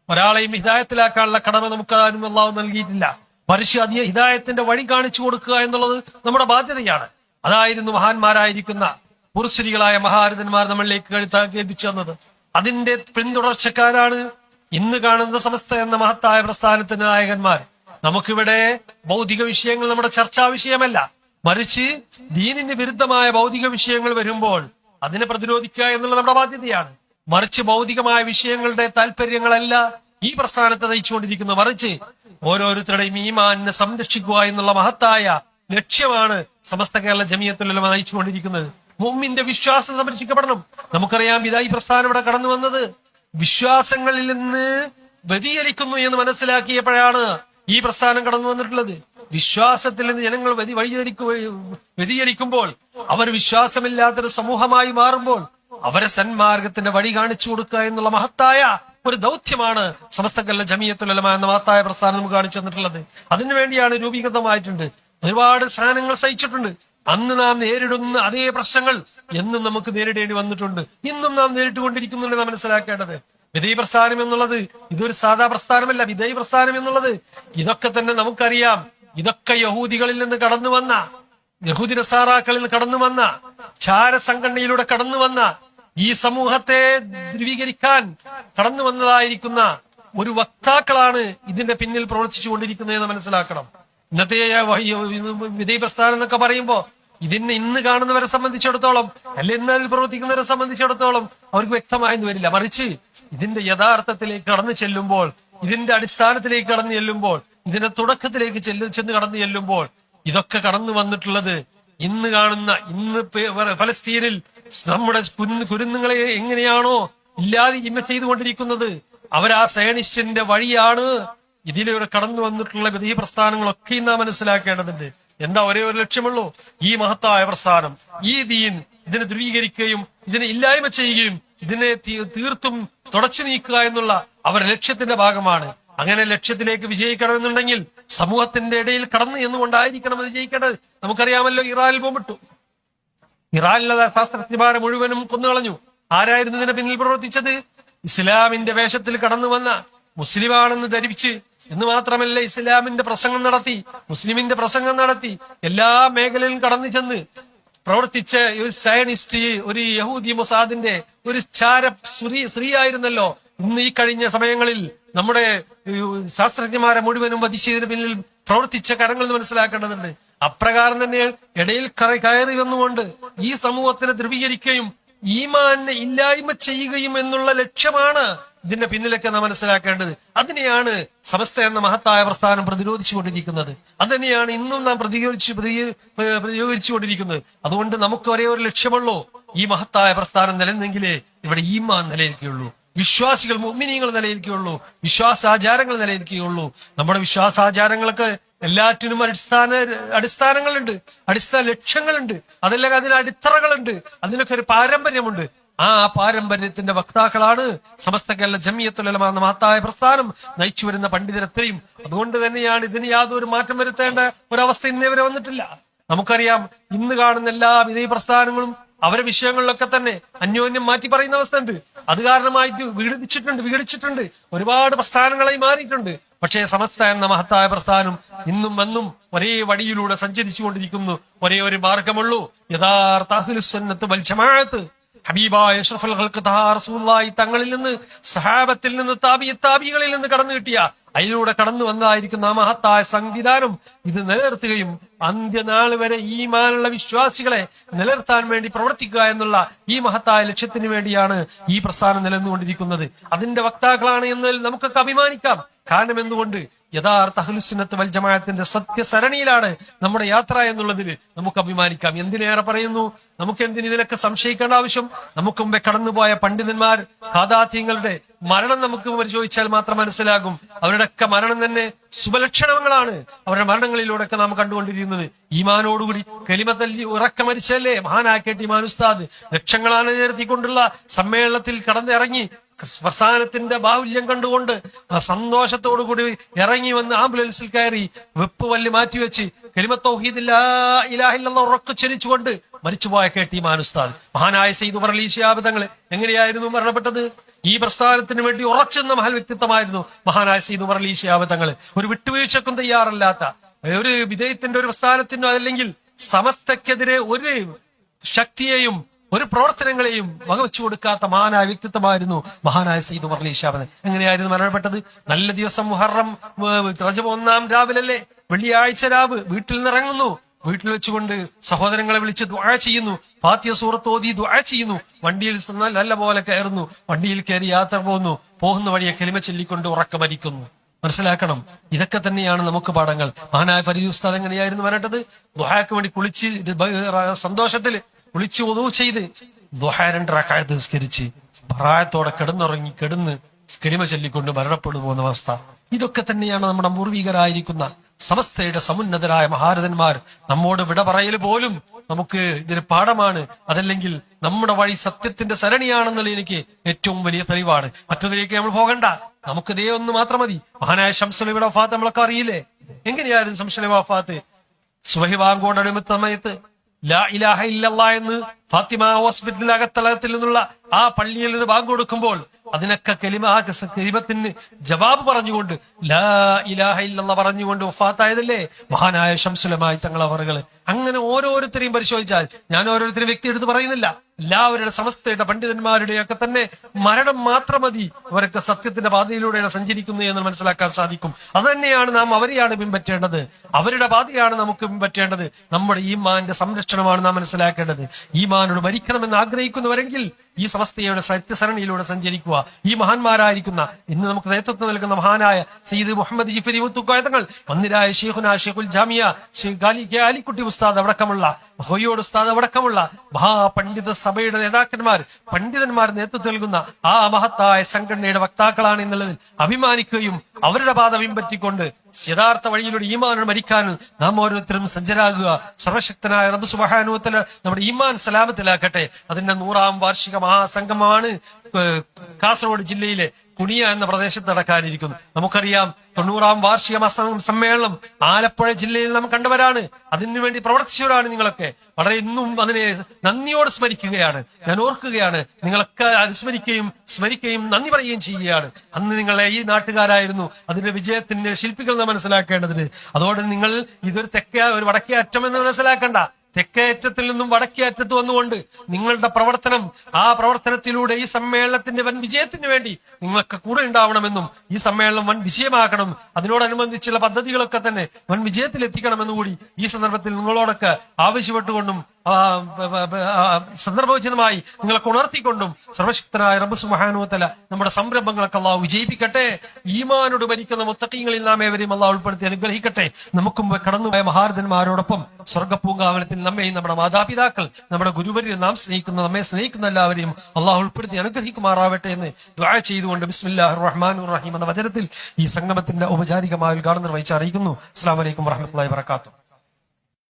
ഒരാളെയും ഹിദായത്തിലാക്കാനുള്ള കടമ നമുക്ക് ആരും അല്ലാഹു നൽകിയിട്ടില്ല. മറിച്ച് അതിന് ഹിദായത്തിന്റെ വഴി കാണിച്ചു കൊടുക്കുക എന്നുള്ളത് നമ്മുടെ ബാധ്യതയാണ്. അതായിരുന്നു മഹാന്മാരായിരിക്കുന്ന പുരുഷരികളായ മഹാരഥന്മാർ നമ്മളിലേക്ക് കേൾപ്പിച്ചു തന്നത്. അതിന്റെ പിന്തുടർച്ചക്കാരാണ് ഇന്ന് കാണുന്ന സമസ്ത എന്ന മഹത്തായ പ്രസ്ഥാനത്തിന്റെ നായകന്മാർ. നമുക്കിവിടെ ഭൗതിക വിഷയങ്ങൾ നമ്മുടെ ചർച്ചാ വിഷയമല്ല, മറിച്ച് ദീനിന് വിരുദ്ധമായ ഭൗതിക വിഷയങ്ങൾ വരുമ്പോൾ അതിനെ പ്രതിരോധിക്കുക എന്നുള്ളത് നമ്മുടെ ബാധ്യതയാണ്. മറിച്ച് ഭൗതികമായ വിഷയങ്ങളുടെ താല്പര്യങ്ങളല്ല ഈ പ്രസ്ഥാനത്തെ നയിച്ചുകൊണ്ടിരിക്കുന്നത്, മറിച്ച് ഓരോരുത്തരുടെയും ഈമാനിനെ സംരക്ഷിക്കുക എന്നുള്ള മഹത്തായ ലക്ഷ്യമാണ് സമസ്ത കേരള ജമിയത്തുൽ ഉലമ നയിച്ചുകൊണ്ടിരിക്കുന്നത്. മുഅ്മിന്റെ വിശ്വാസം സംരക്ഷിക്കപ്പെടണം. നമുക്കറിയാം, ഇതാ ഈ പ്രസ്ഥാനം ഇവിടെ കടന്നു വന്നത് വിശ്വാസങ്ങളിൽ നിന്ന് വ്യതിചലിക്കുന്നു എന്ന് മനസ്സിലാക്കിയപ്പോഴാണ് ഈ പ്രസ്ഥാനം കടന്നു വന്നിട്ടുള്ളത്. വിശ്വാസത്തിൽ നിന്ന് ജനങ്ങൾ വ്യതിചലിക്കുമ്പോൾ, അവർ വിശ്വാസമില്ലാത്തൊരു സമൂഹമായി മാറുമ്പോൾ അവരെ സന്മാർഗത്തിന്റെ വഴി കാണിച്ചു കൊടുക്കുക എന്നുള്ള മഹത്തായ ഒരു ദൗത്യമാണ് സമസ്ത കേരള ജമിയത്തുൽ ഉലമ എന്ന മഹത്തായ പ്രസ്ഥാനം നമുക്ക് കാണിച്ചു തന്നിട്ടുള്ളത്. അതിനുവേണ്ടിയാണ് രൂപീകൃതമായിട്ടുണ്ട്. ഒരുപാട് സാധനങ്ങൾ സഹിച്ചിട്ടുണ്ട്. അന്ന് നാം നേരിടുന്ന അതേ പ്രശ്നങ്ങൾ എന്നും നമുക്ക് നേരിടേണ്ടി വന്നിട്ടുണ്ട്, ഇന്നും നാം നേരിട്ടുകൊണ്ടിരിക്കുന്നുണ്ട്. നാം മനസ്സിലാക്കേണ്ടത് വിധേയ പ്രസ്ഥാനം എന്നുള്ളത് ഇതൊരു സാധാ പ്രസ്ഥാനമല്ല. വിധേയ പ്രസ്ഥാനം എന്നുള്ളത് ഇതൊക്കെ തന്നെ നമുക്കറിയാം. ഇതൊക്കെ യഹൂദികളിൽ നിന്ന് കടന്നു വന്ന, യഹൂദി നസാറാക്കളിൽ നിന്ന് കടന്നു വന്ന, ചാരസംഘടനയിലൂടെ കടന്നു വന്ന, ഈ സമൂഹത്തെ ധ്രുവീകരിക്കാൻ കടന്നു വന്നതായിരിക്കുന്ന ഒരു വക്താക്കളാണ് ഇതിന്റെ പിന്നിൽ പ്രവർത്തിച്ചുകൊണ്ടിരിക്കുന്നതെന്ന് മനസ്സിലാക്കണം. ഇന്നത്തെ വിധേയ പ്രസ്ഥാനം എന്നൊക്കെ പറയുമ്പോ ഇതിനെ ഇന്ന് കാണുന്നവരെ സംബന്ധിച്ചിടത്തോളം, അല്ലെ ഇന്നതിൽ പ്രവർത്തിക്കുന്നവരെ സംബന്ധിച്ചിടത്തോളം അവർക്ക് വ്യക്തമായെന്ന് വരില്ല. മറിച്ച് ഇതിന്റെ യഥാർത്ഥത്തിലേക്ക് കടന്നു ചെല്ലുമ്പോൾ, ഇതിന്റെ അടിസ്ഥാനത്തിലേക്ക് കടന്നു ചെല്ലുമ്പോൾ, ഇതിന്റെ തുടക്കത്തിലേക്ക് ചെന്ന് കടന്നു ചെല്ലുമ്പോൾ ഇതൊക്കെ കടന്നു വന്നിട്ടുള്ളത് ഇന്ന് കാണുന്ന, ഇന്ന് ഫലസ്തീനിൽ നമ്മുടെ കുരുന്നുങ്ങളെ എങ്ങനെയാണോ ഇല്ലാതെ ചെയ്തുകൊണ്ടിരിക്കുന്നത്, അവരാ സയനിസ്റ്റിന്റെ വഴിയാണ് ഇതിലൂടെ കടന്നു വന്നിട്ടുള്ള വിധേയ പ്രസ്ഥാനങ്ങളൊക്കെ നാം മനസ്സിലാക്കേണ്ടതുണ്ട്. എന്താ ഒരേ ഒരു ലക്ഷ്യമുള്ളൂ, ഈ മഹത്തായ പ്രസ്ഥാനം, ഈ ദീൻ, ഇതിനെ ധ്രുവീകരിക്കുകയും ഇതിനെ ഇല്ലായ്മ ചെയ്യുകയും ഇതിനെ തീർത്തും തുടച്ചു നീക്കുക എന്നുള്ള അവരുടെ ലക്ഷ്യത്തിന്റെ ഭാഗമാണ്. അങ്ങനെ ലക്ഷ്യത്തിലേക്ക് വിജയിക്കണമെന്നുണ്ടെങ്കിൽ സമൂഹത്തിന്റെ ഇടയിൽ കടന്നു എന്നുകൊണ്ടായിരിക്കണം അത് വിജയിക്കേണ്ടത്. നമുക്കറിയാമല്ലോ, ഇറാനിൽ ബോംബിട്ടു. ഇറാനിലെ ശാസ്ത്രജ്ഞന്മാരെ മുഴുവനും കൊന്നുകളഞ്ഞു. ആരായിരുന്നു ഇതിനെ പിന്നിൽ പ്രവർത്തിച്ചത്? ഇസ്ലാമിന്റെ വേഷത്തിൽ കടന്നു വന്ന, മുസ്ലിമാണെന്ന് ധരിപ്പിച്ച്, എന്ന് മാത്രമല്ല ഇസ്ലാമിന്റെ പ്രസംഗം നടത്തി, മുസ്ലിമിന്റെ പ്രസംഗം നടത്തി, എല്ലാ മേഖലയിലും കടന്നു ചെന്ന് പ്രവർത്തിച്ച ഒരു സയനിസ്റ്റ്, ഒരു യഹൂദി മൊസാദിന്റെ ഒരു സ്ത്രീ ആയിരുന്നല്ലോ ഇന്ന് ഈ കഴിഞ്ഞ സമയങ്ങളിൽ നമ്മുടെ ശാസ്ത്രജ്ഞന്മാരെ മുഴുവനും വധിച്ചതിന് പിന്നിൽ പ്രവർത്തിച്ച കരങ്ങൾ മനസ്സിലാക്കേണ്ടതുണ്ട്. അപ്രകാരം തന്നെ ഇടയിൽ കയറി വന്നുകൊണ്ട് ഈ സമൂഹത്തിനെ ധ്രുവീകരിക്കുകയും ഈമാനെ ഇല്ലായ്മ ചെയ്യുകയും എന്നുള്ള ലക്ഷ്യമാണ് ഇതിന്റെ പിന്നിലൊക്കെ നാം മനസ്സിലാക്കേണ്ടത്. അതിനെയാണ് സമസ്ത എന്ന മഹത്തായ പ്രസ്ഥാനം പ്രതിരോധിച്ചുകൊണ്ടിരിക്കുന്നത്. അതുതന്നെയാണ് ഇന്നും നാം പ്രതികരിച്ചുകൊണ്ടിരിക്കുന്നത്. അതുകൊണ്ട് നമുക്ക് ഒരേ ഒരു ലക്ഷ്യമുള്ളൂ, ഈ മഹത്തായ പ്രസ്ഥാനം നിലനിന്നെങ്കിലേ ഇവിടെ ഈമാൻ നിലനിൽക്കുകയുള്ളൂ, വിശ്വാസികൾ മുഅ്മിനീങ്ങൾ നിലനിൽക്കുകയുള്ളൂ, വിശ്വാസാചാരങ്ങൾ നിലനിൽക്കുകയുള്ളൂ. നമ്മുടെ വിശ്വാസാചാരങ്ങൾക്ക് എല്ലാറ്റിനും അടിസ്ഥാനങ്ങളുണ്ട്, അടിസ്ഥാന ലക്ഷ്യങ്ങളുണ്ട്, അതല്ലെങ്കിൽ അതിന് അടിത്തറകളുണ്ട്, അതിനൊക്കെ ഒരു പാരമ്പര്യമുണ്ട്. ആ പാരമ്പര്യത്തിന്റെ വക്താക്കളാണ് സമസ്ത കേരള ജമിയത്തുൽ ഉലമ എന്ന മഹത്തായ പ്രസ്ഥാനം നയിച്ചു വരുന്ന പണ്ഡിതരത്രയും. അതുകൊണ്ട് തന്നെയാണ് ഇതിന് യാതൊരു മാറ്റം വരുത്തേണ്ട ഒരവസ്ഥ ഇന്നേ വരെ വന്നിട്ടില്ല. നമുക്കറിയാം, ഇന്ന് കാണുന്ന എല്ലാ വിധേയ പ്രസ്ഥാനങ്ങളും അവരെ വിഷയങ്ങളിലൊക്കെ തന്നെ അന്യോന്യം മാറ്റി പറയുന്ന അവസ്ഥ ഉണ്ട്. അത് കാരണമായിട്ട് വിഘടിച്ചിട്ടുണ്ട്, ഒരുപാട് പ്രസ്ഥാനങ്ങളായി മാറിയിട്ടുണ്ട്. പക്ഷേ സമസ്ത എന്ന മഹത്തായ പ്രസ്ഥാനം ഇന്നും എന്നും ഒരേ വഴിയിലൂടെ സഞ്ചരിച്ചു കൊണ്ടിരിക്കുന്നു. ഒരേ ഒരു മാർഗമുള്ളൂ, യഥാർത്ഥ അഹ്ലുസ് സുന്നത്ത് വൽ ജമാഅത്ത്, ഹബീബായ അഷ്റഫുൽ ഖൽഖ് റസൂലുള്ളാഹി തങ്ങളിൽ നിന്ന്, സഹാബത്തിൽ നിന്ന്, താബികളിൽ നിന്ന് കടന്നു കിട്ടിയ, അതിലൂടെ കടന്നു വന്നതായിരിക്കുന്ന ആ മഹത്തായ സംവിധാനം ഇത് നിലനിർത്തുകയും അന്ത്യനാൾ വരെ ഈമാനുള്ള വിശ്വാസികളെ നിലനിർത്താൻ വേണ്ടി പ്രവർത്തിക്കുക എന്നുള്ള ഈ മഹത്തായ ലക്ഷ്യത്തിന് വേണ്ടിയാണ് ഈ പ്രസ്ഥാനം നിലനിന്നുകൊണ്ടിരിക്കുന്നത്. അതിന്റെ വക്താക്കളാണ് എന്നതിൽ നമുക്കൊക്കെ അഭിമാനിക്കാം. കാരണം എന്തുകൊണ്ട്? യഥാർത്ഥ അഹ്ലുസ് സുന്നത്ത് വൽ ജമാഅത്തിന്റെ സത്യസരണിയിലാണ് നമ്മുടെ യാത്ര എന്നുള്ളതിൽ നമുക്ക് അഭിമാനിക്കാം. എന്തിനേറെ പറയുന്നു, നമുക്ക് ഇതിനൊക്കെ സംശയിക്കേണ്ട ആവശ്യം? നമുക്ക് മുമ്പേ കടന്നുപോയ പണ്ഡിതന്മാർ, സാദാത്യങ്ങളുടെ മരണം നമുക്ക് പരിശോധിച്ചാൽ മാത്രം മനസ്സിലാകും. അവരുടെയൊക്കെ മരണം തന്നെ ശുഭലക്ഷണങ്ങളാണ്. അവരുടെ മരണങ്ങളിലൂടെയൊക്കെ നാം കണ്ടുകൊണ്ടിരിക്കുന്നത്. ഈമാനോടുകൂടി കലിമത്തല്ലി ഉറക്ക മരിച്ചല്ലേ മഹാനായ കെ ടി ഇമാൻ ഉസ്താദ് ലക്ഷങ്ങളാണ് നിരത്തിക്കൊണ്ടുള്ള സമ്മേളനത്തിൽ കടന്നിറങ്ങി പ്രസ്ഥാനത്തിന്റെ ബാഹുല്യം കണ്ടുകൊണ്ട് സന്തോഷത്തോടുകൂടി ഇറങ്ങി വന്ന് ആംബുലൻസിൽ കയറി വെപ്പ് വല്ല് മാറ്റിവെച്ച് കലിമത്ത് തൗഹീദ് ലാ ഇലാഹ ഇല്ലല്ലാഹ് ഉറക്കെ ചരിച്ചുകൊണ്ട് മരിച്ചുപോയ കെ ടി ഇമാൻ ഉസ്താദ്, മഹാനായ സയ്യിദ് ഉമർ അലി ശിഹാബ് തങ്ങൾ എങ്ങനെയായിരുന്നു മരണപ്പെട്ടത്? ഈ പ്രസ്ഥാനത്തിന് വേണ്ടി ഉറച്ചെന്ന മഹൽ വ്യക്തിത്വമായിരുന്നു മഹാനായ സയ്യിദ് ഉമർ അലി ശിഹാബ് തങ്ങൾ. ഒരു വിട്ടുവീഴ്ചക്കും തയ്യാറല്ലാത്ത, ഒരു വിധേയത്തിന്റെ ഒരു പ്രസ്ഥാനത്തിനോ അല്ലെങ്കിൽ സമസ്തക്കെതിരെ ഒരു ശക്തിയെയും ഒരു പ്രവർത്തനങ്ങളെയും വകവെച്ചു കൊടുക്കാത്ത മഹാനായ വ്യക്തിത്വമായിരുന്നു മഹാനായ സയ്യിദ് ഉമർ അലി ശിഹാബ്. എങ്ങനെയായിരുന്നു മരണപ്പെട്ടത്? നല്ല ദിവസം മുഹറം റജബ് 1-ാം രാവിലല്ലേ, വെള്ളിയാഴ്ച രാവ്, വീട്ടിൽ നിന്നിറങ്ങുന്നു. വീട്ടിൽ വെച്ചുകൊണ്ട് സഹോദരങ്ങളെ വിളിച്ച് ദുആ ചെയ്യുന്നു, ഫാത്തിഹ സൂറത്ത് ഓതി ദുആ ചെയ്യുന്നു. വണ്ടിയിൽ നല്ല പോലെ കയറുന്നു, വണ്ടിയിൽ കയറി യാത്ര പോകുന്ന വഴിയെ കലിമ ചൊല്ലിക്കൊണ്ട് ഉറക്കമരിക്കുന്നു. മനസ്സിലാക്കണം, ഇതൊക്കെ തന്നെയാണ് നമുക്ക് പാഠങ്ങൾ. മഹാനായ ഫരീദ് ഉസ്താദ് എങ്ങനെയായിരുന്നു മരണപ്പെട്ടത്? ദുആക്ക് വേണ്ടി കുളിച്ച് സന്തോഷത്തില് കുളിച്ച് wudu ചെയ്ത് ദുആ 2 റക്അത്ത് നിസ്കരിച്ച് ഭറായത്തോടെ കിടന്ന് കലിമ ചൊല്ലിക്കൊണ്ട് മരണപ്പെട്ടു പോകുന്ന അവസ്ഥ. ഇതൊക്കെ തന്നെയാണ് നമ്മുടെ പൂർവികരായിരിക്കുന്ന സമസ്തയുടെ സമുന്നതരായ മഹാരഥന്മാർ നമ്മോട് വിട പറയൽ പോലും നമുക്ക് ഇതിന് പാഠമാണ്. അതല്ലെങ്കിൽ നമ്മുടെ വഴി സത്യത്തിന്റെ സരണിയാണെന്നുള്ള എനിക്ക് ഏറ്റവും വലിയ തെളിവാണ്. മറ്റൊന്നിലേക്ക് നമ്മൾ പോകണ്ട, നമുക്ക് ദേ ഒന്ന് മാത്രം മതി. മഹാനായ ശംസുൽ വഫാത്ത് നമ്മളൊക്കെ അറിയില്ലേ? എങ്ങനെയായിരുന്നു ശംസുൽ വഫാത്ത്? സുബഹി ബാങ്കോടടുത്ത സമയത്ത് ലാ ഇലാഹ ഇല്ലല്ലാഹ് എന്ന് ഫാത്തിമ ഹോസ്പിറ്റലിന്റെ അകത്തളത്തിൽ നിന്നുള്ള ആ പള്ളിയിൽ നിന്ന് ബാങ്ക് കൊടുക്കുമ്പോൾ അതിനൊക്കെ കലിമത്തിന് ജവാബ് പറഞ്ഞുകൊണ്ട് ലാ ഇലാഹ ഇല്ലല്ലാഹ് പറഞ്ഞുകൊണ്ട് വഫാത്തായതല്ലേ മഹാനായ ശംസുലമായി തങ്ങൾ അവറുകൾ. അങ്ങനെ ഓരോരുത്തരെയും പരിശോധിച്ചാൽ, ഞാൻ ഓരോരുത്തരും വ്യക്തി എടുത്ത് പറയുന്നില്ല, എല്ലാവരുടെ സമസ്തയുടെ പണ്ഡിതന്മാരുടെ ഒക്കെ തന്നെ മരണം മാത്രം മതി അവരൊക്കെ സത്യത്തിന്റെ പാതയിലൂടെയാണ് സഞ്ചരിക്കുന്നത് എന്ന് മനസ്സിലാക്കാൻ സാധിക്കും. അത് തന്നെയാണ് നാം അവരെയാണ് പിൻപറ്റേണ്ടത്, അവരുടെ പാതയാണ് നമുക്ക് പിൻപറ്റേണ്ടത്. നമ്മുടെ ഈമാന്റെ സംരക്ഷണമാണ് നാം മനസ്സിലാക്കേണ്ടത്. ഈമാനോട് മരിക്കണമെന്ന് ആഗ്രഹിക്കുന്നവരെങ്കിൽ ഈ സമസ്തയുടെ സത്യസരണിയിലൂടെ സഞ്ചരിക്കുക. ഈ മഹാന്മാരായിരിക്കുന്ന ഇന്ന് നമുക്ക് നേതൃത്വം നൽകുന്ന മഹാനായ സയ്യിദ് മുഹമ്മദ് ജിഫരി മുത്തുക്കോയ തങ്ങൾ, മന്ദിരായ ഷെയ്ഖുന ഷെയ്ഖുൽ ജാമിയ അലിക്കുട്ടി ഉസ്താദ് അടക്കമുള്ള, ഹൊയ്യോട് ഉസ്താദ് അടക്കമുള്ള മഹാപണ്ഡിത സഭയുടെ പണ്ഡിതന്മാർ നേതൃത്വം നൽകുന്ന ആ മഹത്തായ സംഘടനയുടെ വക്താക്കളാണ് എന്നുള്ളതിൽ അഭിമാനിക്കുകയും അവരുടെ പാത പിൻപറ്റിക്കൊണ്ട് യഥാർത്ഥ വഴിയിലൂടെ ഈമാനോട് മരിക്കാനും നാം ഓരോരുത്തരും സജ്ജരാകുക. സർവശക്തനായ റബ്ബ് സുബ്ഹാനഹു വ തആല നമ്മുടെ ഈമാൻ സലാമത്തിലാക്കട്ടെ. അതിന്റെ 100-ാം വാർഷിക മഹാസംഗമമാണ് കാസർഗോഡ് ജില്ലയിലെ കുണിയ എന്ന പ്രദേശത്ത് നടക്കാനിരിക്കുന്നു. നമുക്കറിയാം 90-ാം വാർഷിക സമ്മേളനം ആലപ്പുഴ ജില്ലയിൽ നാം കണ്ടവരാണ്. അതിനുവേണ്ടി പ്രവർത്തിച്ചവരാണ് നിങ്ങളൊക്കെ. വളരെ ഇന്നും അതിനെ നന്ദിയോട് സ്മരിക്കുകയാണ്. ഞാൻ ഓർക്കുകയാണ്, നിങ്ങളൊക്കെ സ്മരിക്കുകയും നന്ദി പറയുകയും ചെയ്യുകയാണ്. അന്ന് നിങ്ങളെ ഈ നാട്ടുകാരായിരുന്നു അതിന്റെ വിജയത്തിന്റെ ശില്പികൾ നാം മനസ്സിലാക്കേണ്ടതിന്. അതോടെ നിങ്ങൾ ഇതൊരു ഒരു വടക്കേ അറ്റം എന്ന് മനസ്സിലാക്കണ്ട. തെക്കേ അറ്റത്തിൽ നിന്നും വടക്കേ അറ്റത്ത് വന്നുകൊണ്ട് നിങ്ങളുടെ പ്രവർത്തനം, ആ പ്രവർത്തനത്തിലൂടെ ഈ സമ്മേളനത്തിന്റെ വൻ വിജയത്തിന് വേണ്ടി നിങ്ങളൊക്കെ കൂടെ ഉണ്ടാവണമെന്നും ഈ സമ്മേളനം വൻ വിജയമാക്കണം, അതിനോടനുബന്ധിച്ചുള്ള പദ്ധതികളൊക്കെ തന്നെ വൻ വിജയത്തിലെത്തിക്കണമെന്നും കൂടി ഈ സന്ദർഭത്തിൽ നിങ്ങളോടൊക്കെ ആവശ്യപ്പെട്ടുകൊണ്ടും സന്ദർഭോചിതമായി നിങ്ങളൊക്കെ ഉണർത്തിക്കൊണ്ടും സർവശക്തനായ റബ്ബ് സുബ്ഹാനഹു വ തആല നമ്മുടെ സംരംഭങ്ങളൊക്കെ അല്ലാഹു വിജയിപ്പിക്കട്ടെ. ഈമാനോട് ഭരിക്കുന്ന മുത്തഖീങ്ങളിൽ നാം ഏവരെയും അല്ലാഹു ഉൾപ്പെടുത്തി അനുഗ്രഹിക്കട്ടെ. നമുക്കും കടന്നുപോയ മഹാരഥന്മാരോടൊപ്പം സ്വർഗ്ഗപൂങ്കാവനത്തിൽ നമ്മയും നമ്മുടെ മാതാപിതാക്കൾ, നമ്മുടെ ഗുരുവര്യൻ, നമ്മെ സ്നേഹിക്കുന്ന എല്ലാവരെയും അല്ലാഹു ഉൾപ്പെടുത്തി അനുഗ്രഹിക്കുമാറാവട്ടെ എന്ന് ദുആ ചെയ്തുകൊണ്ട് ബിസ്മില്ലാഹിർ റഹ്മാനിർ റഹീം എന്ന വചനത്തിൽ ഈ സംഗമത്തിന്റെ ഔപചാരികമായ ഉദ്ഘാടനം നിർവഹിച്ച് അറിയിക്കുന്നു. അസ്സലാമു അലൈക്കും വറഹ്മത്തുള്ളാഹി വബറകാതുഹു.